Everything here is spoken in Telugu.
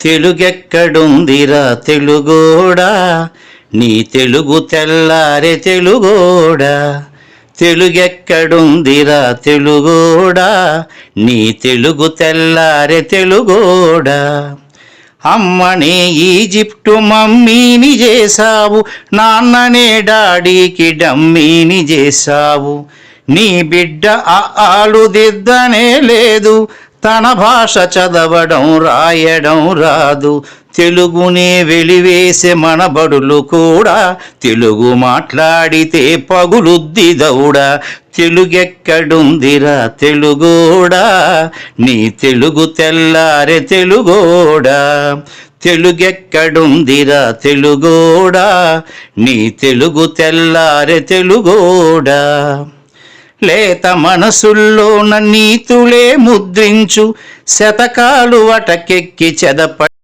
తెలుగెక్కడుందిరా తెలుగోడా, నీ తెలుగు తెల్లారె తెలుగోడా. తెలుగెక్కడుందిరా తెలుగోడా, నీ తెలుగు తెల్లారె తెలుగోడా. అమ్మనే ఈజిప్టు మమ్మీని చేశావు, నాన్ననే డాడీకి డమ్మీని చేశావు. నీ బిడ్డ ఆలు దిద్దనే లేదు, తన భాష చదవడం రాయడం రాదు. తెలుగునే వెలివేసే మన బడులు కూడా తెలుగు మాట్లాడితే పగులుద్ది దౌడా. తెలుగెక్కడుందిరా తెలుగోడా, నీ తెలుగు తెల్లారె తెలుగోడా. తెలుగెక్కడుందిరా తెలుగోడా, నీ తెలుగు తెల్లారె తెలుగోడా. లేత మనసుల్లోన నీతులే ముద్రించు, శతకాలు అటకెక్కి చెదప